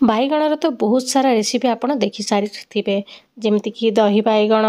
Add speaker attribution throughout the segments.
Speaker 1: बाइगणर तो बहुत सारा रेसिपी आप देखी सारी जमती कि दही बाइगण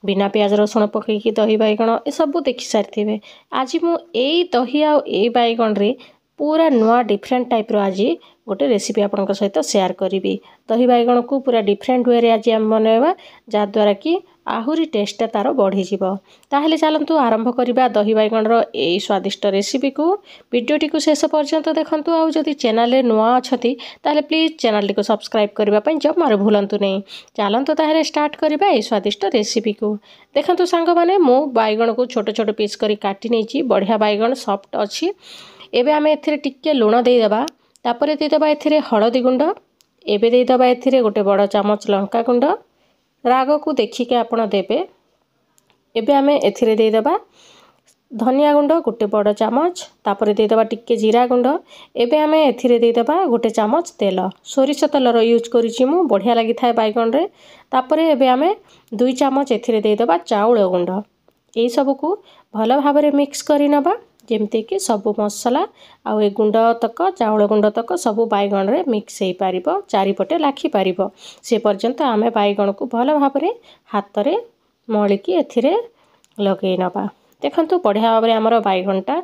Speaker 1: बिना प्याज रसुण पकईकी दही बाइगण ए सब देखी सारी। आज मुझे दही आई बाइगण रे पूरा नुआ डिफरेंट टाइप रो आज गोटे रेसिपी आपन सहित शेयर करी। दही बाइगण को पूरा डिफरेंट वे आज आम बनवा जहाद्वारा कि आहुरी टेस्ट तार बढ़ी ताहले चलतु आरंभ करवा दही बाइगण यही स्वादिष्ट रेसिपी को। वीडियोटी को शेष पर्यंत देखंतु। आउ जदि चैनल रे नुआ अछती ताहले प्लीज चैनल को सब्सक्राइब करबा पई जमार भूलंतु नहीं। चलतु ताहले स्टार्ट करवा यही स्वादिष्ट रेसिपी को। देखंतु सांग माने मु बाइगण को छोट छोट पीस करी काटी नेची। बढ़िया बाइगण सॉफ्ट अच्छी। एबे आमे एथिरे टिके लूण दे देबा। तापरे दे देबा एथिरे हळदी गुंड। एबे दे देबा एथिरे गोटे बड़ चामच लंका गुंड। राग को देखिके आपण देबे। एबे आमे एथिरे दे देबा धनिया गुंड गोटे बड़ चामच। तापरे दे देबा टिके जीरा गुंड। एबे आमे एथिरे दे देबा गोटे चामच तेल। सोरिष तेलर यूज करिछि मु बढ़िया लागि थाए बाइगण रे। तापरे एबे आमे 2 चामच एथिरे दे देबा चाउळ गुंड। एई सब को भल भाबरे मिक्स करि नबा जेमते कि सब मसला आउ ए गुंड तक चाउळ गुंड तक सब बाइगण रे मिक्स हेई पारिबो। चारिपटे लाखी पारिबो से पर्यंत आमे बाइगण को भल भाबरे हाथ रे मळिकी एथिरे लगेई नबा। देखंतु बढ़िया भाबरे हमर बाइगणटा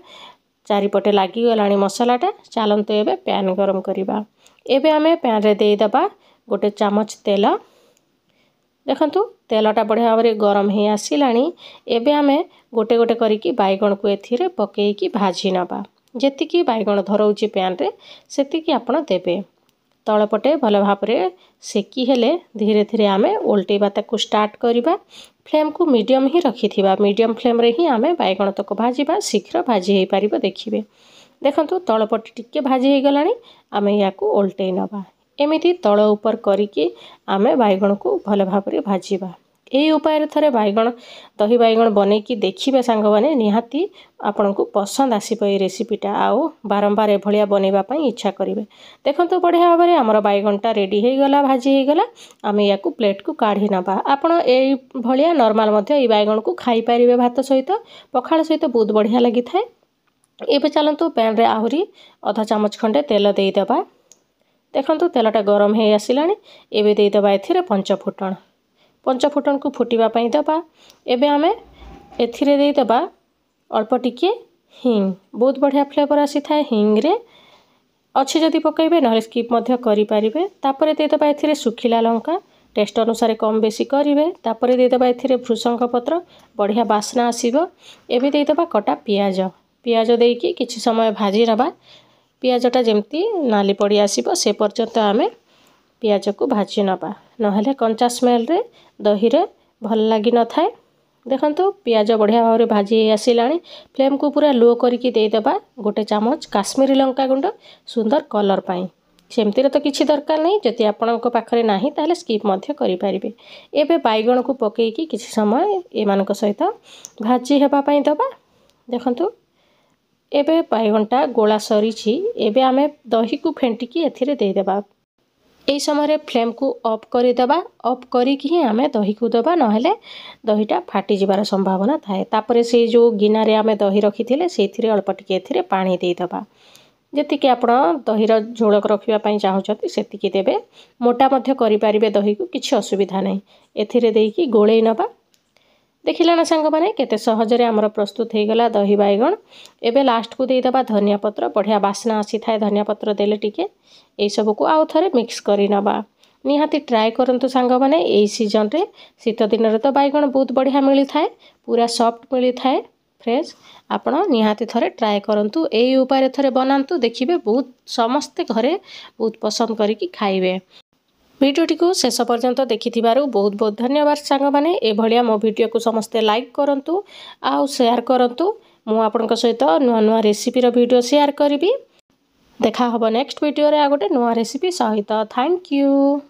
Speaker 1: चारिपटे लागी गलानी मसलाटा। चलंतु एबे पैन गरम करिबा। एबे आमे पैन रे देई दबा गोटे चामच तेल। देखंतु तेलटा बढ़िया भाबरे गरम हे आसिलानी। एबे आमे गोटे गोटे करिकी बाइगण को एथिरे पकेईकी भाजी नबा। जेतिकी बाइगण धरौची पैन रे सेतिकी आपण देबे। तळपटे भल भाबरे सेकी हेले धीरे धीरे आमे उल्टेबा ताकू स्टार्ट करिबा। फ्लेम को मीडियम ही रखिथिबा। मीडियम फ्लेम रे ही आमे बाइगण तक भाजीबा। शीघ्र भाजी हेई पारिबो देखिबे। देखंतु तळपटे टिके भाजी हेई गलानी। आमे याकू उल्टेई नबा। एमिति तळ ऊपर करिकी आमे बाइगण को भल भाबरे भाजीबा। एई उपाय थरे बाइगण दही बाइगण बनेकी देखिबे सांग माने निहाती आपनको पसंद आसीबो ए रेसिपीटा। आउ बारंबार ए भलिया बनेबा पई इच्छा करिवे। देखंतु बढ़िया भाबरे हमर बाइगणटा रेडी हेई गला भाजी हेई गला। आमे याकू प्लेट को काढी नबा। आपण एई भलिया नॉर्मल मध्ये ए बाइगण को खाई पारिबे भात सहित पखाळ सहित बहुत बढ़िया लागि थाए। एबे चलंतु पैन रे आहुरी आधा चामच खंडे तेल देई दबा। देखंतु तेलटा गरम हेई आसिलानी। एबे देई दबा एथिरे पंचफुटण। पंचफुटण को फुटिबा पई दबा। एबे आमे एथिरे देई दबा अल्प टिके हिंग। बहुत बढ़िया फ्लेवर आसी थाए हिंग रे। अच्छे जदि पकाइबे नहले स्किप मध्य करि पारिबे। तापरे देई दबा एथिरे सुखिला लंका टेस्ट अनुसार कम बेसी करिवे। तापरे देई दबा एथिरे भृषंग पत्र बढ़िया बास्ना आसीबो। एबे देई दबा कटा पियाज। पियाज देइकी किछि समय भाजी नबा। पियाजटा जेमती नाली पड़ी आसीबो से पर्यंत आमे पियाज को भाजी नबा। नहले कंचा स्मेल रे दही रे भल लागि न थाए। देखंतु पियाज बढ़िया भाबरे भाजी आसिलानी। फ्लेम को पूरा लो करिकी देई दबा गोटे चामच काश्मीरी लंका गुंड सुंदर कलर पाई। सेमती रे तो किछि दरकार नहीं। जति आपनक पाखरे नाही ताहले स्किप मध्य करि पारिबे। एबे बाइगण को पकेईकी किछि समय ए मानक सहित भाजी हेबा पई दबा। देखंतु एबे बाइगणटा गोला सरीछि। एबे आमे दही को फेंटिकी एथिरे देई देबा। एई समय फ्लेम को ऑफ करि देबा। ऑफ करिकी ही आमे दही को देबा नहले दहीटा फाटी जिबार संभावना थाए। तापरे से जो गिना रे आमे दही रखिथिले सेथिरे अल्प टिके एथिरे पानी देई देबा। जेतिके आपण दहीर झोलक रखिबा पई चाहुचती सेतिकी देबे। मोटा मध्य करि पारिबे दही को किछि असुविधा नहीं। एथिरे देइकी गोळेई नबा। देखिला ना सांग माने केते सहजरे हमर प्रस्तुत हे गला दही बाइगण। एबे लास्ट को देई दबा धनिया पत्र। बढ़िया बास्ना आसी थाए धनिया पत्र देले टिके। एई सब को आउ थरे मिक्स करि नबा। निहाती ट्राई करंतु सांग माने एई सीजन रे शीत दिन रे तो बाइगण बहुत बढ़िया मिली थाए। पूरा सॉफ्ट मिली थाए फ्रेश। आपण निहाती थरे ट्राई करंतु। एई उपाय थरे बनांतु देखिबे बहुत समस्त घरे बहुत पसंद करिकी खाइबे। वीडियोटी को शेष पर्यंत देखिथिबारु बहुत बहुत धन्यवाद सांग माने। ए भलिया मो वीडियो को समस्ते लाइक करंतु आउ शेयर करंतु। मु आपनक सहित नुआ नुआ रेसिपी रो वीडियो शेयर करिबी। देखा हबो नेक्स्ट वीडियो रे आ गोटे नुआ रेसिपी सहित। Thank you.